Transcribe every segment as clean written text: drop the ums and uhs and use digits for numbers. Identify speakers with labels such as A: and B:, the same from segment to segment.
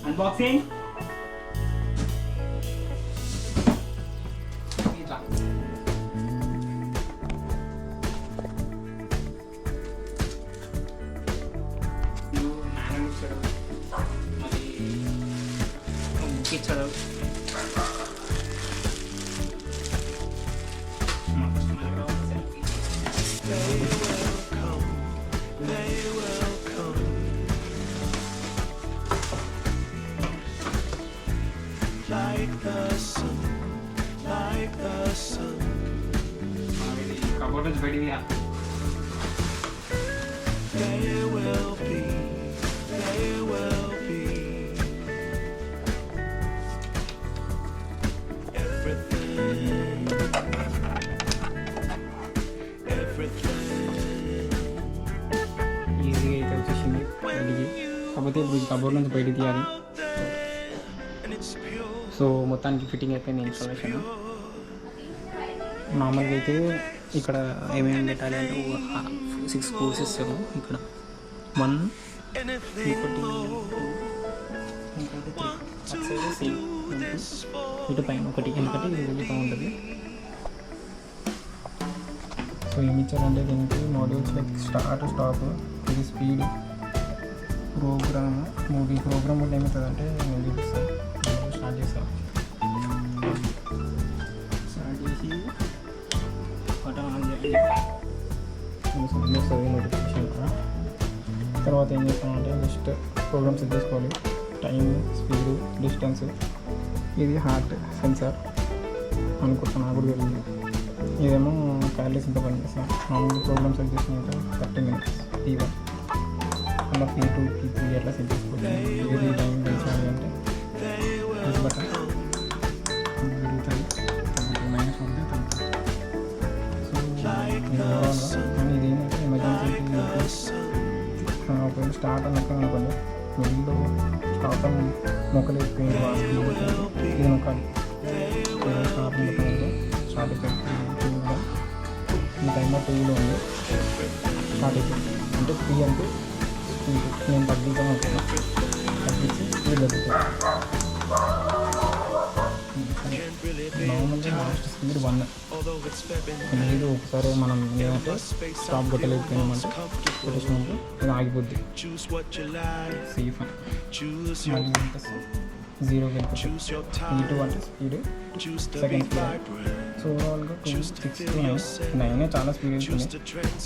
A: Unboxing. ఇచ్చాడు cupboard నుంచి బయటికి ఈజీగా అయితే వచ్చేసింది బయటికి. కాకపోతే ఇప్పుడు ఈ కబోర్డ్ నుంచి బయటికి తీయాలి. సో మొత్తానికి ఫిట్టింగ్ అయిపోయింది. ఇన్స్టాలేషన్ నార్మల్గా అయితే ఇక్కడ ఏమేమి పెట్టాలి అంటే 6 స్క్రూస్ ఇస్తారు. ఇక్కడ 1 ఇంకోటి 2 ఇంకోటి 3 అటు సైడ్ సేమ్ ఇటు పైన ఒకటి ఎందుకంటే ఇది వెళ్తూ ఉంటుంది. సో ఏమి ఇచ్చారంటే దీనికి మోడ్యూల్స్ లైక్ స్టార్ట్ స్టాప్, ఇది స్పీడ్, ప్రోగ్రామ్ మోడ్. ఈ ప్రోగ్రామ్ మోడ్ ఏమవుతుందంటే నేను చూపిస్తాను. స్టార్ట్ చేస్తాను. స్టార్ట్ చేసి బటన్ ఆన్ చేయండి. వస్తుంది నోటిఫికేషన్. తర్వాత ఏం చేస్తామంటే జస్ట్ ప్రోగ్రామ్ సెట్ చేసుకోవాలి. Time, speed, distance. ఇది హార్ట్ సెన్సార్ అనుకుంటున్నాను, నాకు కూడా తెలియదు. ఇదేమో క్యాలరీస్ ఇంత పనిచేస్తాం. మామూలు ప్రోగ్రామ్ సెట్ చేసుకుంటే 30 minutes P1 అలా P2 P3 అట్లా సెట్ చేసుకోవాలి. ఏది టైం పెంచాలి అంటే బటన్ జరుగుతుంది. మైనస్ ఉంటే సో కానీ ఇది ఏంటంటే ఎమర్జెన్సీ ఒకవేళ స్టార్ట్ అన్నట్టు అనుకోండి, మిడిల్లో స్టాప్ అని మొక్కలు అయిపోయింది. ఇది నొక్కాలి. స్టార్ట్ అనుకుంటే స్టార్ట్ అయిపోయింది. ఈ టైంలో 2లో ఉంది. స్టార్ట్ అయిపోయింది అంటే 3 అంటే నేను తగ్గిద్దాం అనుకున్నాను. తగ్గించి ఇది తగ్గుతుంది. నార్మల్గా లాస్ట్ స్పీడ్ 1. లేదు ఒకసారి మనం ఏమంటే స్టాప్ కొట్టలేకపోయినామంటే కొట్టేసినామంటే ఇది ఆగిపోద్ది. సేఫ్ అని మళ్ళీ అంటే 0కి వెళ్ళిపోతుంది. E2 అంటే స్పీడ్, సెకండ్ స్పీడ్. సో ఓవరాల్గా 6-9 చాలా స్పీడ్ వెళ్తుంది.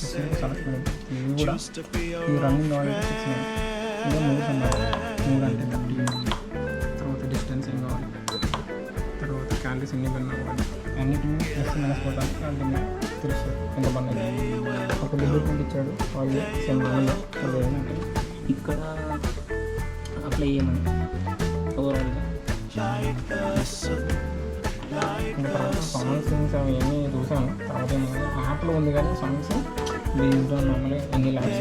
A: 6 చాలా స్పీడ్ వెళ్తుంది. ఇవి కూడా ఈ రన్నింగ్ కావాలి 6-9 ఇంకా 3 ఉండాలి. 3 అంటే 30. తర్వాత డిస్టెన్స్ ఏం కావాలి, తర్వాత క్యాలరీస్ ఎన్ని బర్న్ అవ్వాలి, అన్నిటిని +- పోవడానికి అన్ని తెలుస్తుంది ఎంత బర్న్ అయ్యింది. ఒక లిమిట్ ఇచ్చాడు ఆయిల్ సేమ్ అది ఏంటంటే ఇక్కడ అప్లై చేయమని ఓవరాల్గా. ఇంకా తర్వాత సాంగ్స్ అవి ఏమీ చూసాను. తర్వాత యాప్లో ఉంది కానీ సాంగ్స్ బేస్డ్ ఆన్ మామూలుగా ఎన్ని ల్యాబ్స్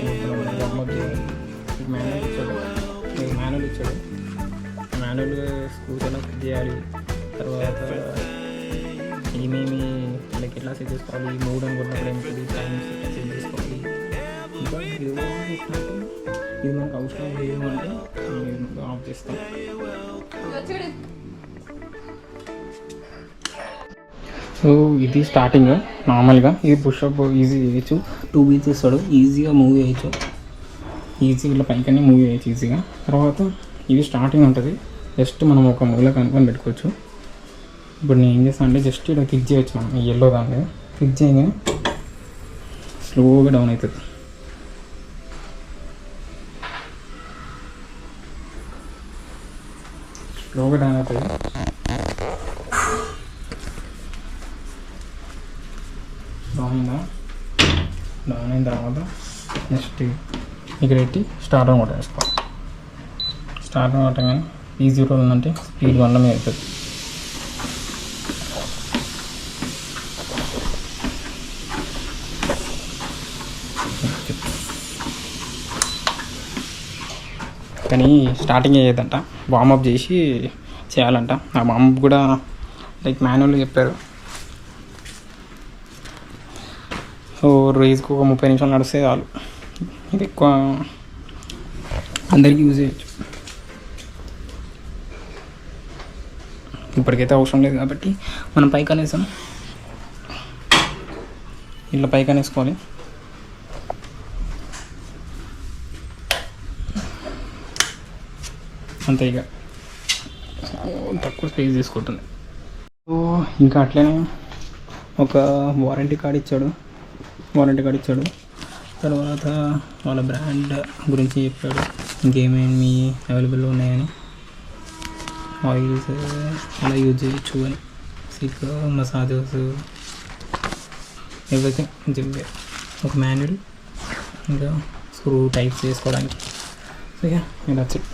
A: వార్మప్ చేయాలి. మాన్యువల్ ఇచ్చాడు, మాన్యువల్ ఇచ్చాడు. మాన్యువల్ స్క్రూస్ ఎలా ఫిట్ చేయాలి, తర్వాత ఏమేమి లైక్ ఎట్లా సెట్ చేసుకోవాలి, ఈ మూడ్ అనుకున్నప్పుడు ఏమిటి టైం సెట్ చేసుకోవాలి. ఇంకా ఇది మనకు అవసరం ఏమంటే ఆఫ్ చేస్తాం. సో ఇది స్టార్టింగ్. నార్మల్గా ఇది పుషప్ ఈజీ చేయొచ్చు. 2 beats ఇస్తాడు, ఈజీగా మూవ్ చేయొచ్చు. ఈజీగా ఇలా పైకనే మూవ్ చేయొచ్చు ఈజీగా. తర్వాత ఇది స్టార్టింగ్ ఉంటుంది. జస్ట్ మనం ఒక మూల కనుక్కొని పెట్టుకోవచ్చు. ఇప్పుడు నేను ఏం చేస్తాను అంటే జస్ట్ ఇలా క్లిక్ చేయొచ్చు. మనం ఈ ఎల్లో దాన్ని క్లిక్ చేయగానే స్లోగా డౌన్ అవుతుంది. స్లోగా డౌన్ అవుతుంది. డౌన్ అయిన తర్వాత నెక్స్ట్ ఇక్కడ పెట్టి స్టార్ట్ అని కొట్టేస్తాం. స్టార్ట్ అని కొట్టగానే E0 ఉందంటే స్పీడ్ 1 మీద అవుతుంది. కానీ స్టార్టింగ్ అయ్యేదంట, వార్మప్ చేసి చేయాలంట. ఆ వార్మప్ కూడా లైక్ మాన్యువల్గా చెప్పారు. సో రేజ్కి ఒక 30 నిమిషాలు నడిస్తే చాలు. ఇది ఎక్కువ అందరికీ యూజ్ చేయొచ్చు. ఇప్పటికైతే అవసరం లేదు కాబట్టి మనం పైకి అనేసాం, ఇట్లా పైకి అనేసుకోవాలి. అంతే, ఇక తక్కువ స్పేస్ తీసుకుంటుంది. సో ఇంకా అట్లనే ఒక వారంటీ కార్డ్ ఇచ్చాడు. తర్వాత వాళ్ళ బ్రాండ్ గురించి చెప్పాడు, ఇంకేమేమి అవైలబుల్లో ఉన్నాయని, ఆయిల్స్ ఎలా యూజ్ చేయొచ్చు అని, సిక్ మసాజెస్, ఎవ్రీథింగ్ చెప్పారు. ఒక మాన్యువల్, ఇంకా స్క్రూ టైప్స్ చేసుకోవడానికి. So yeah, that's it.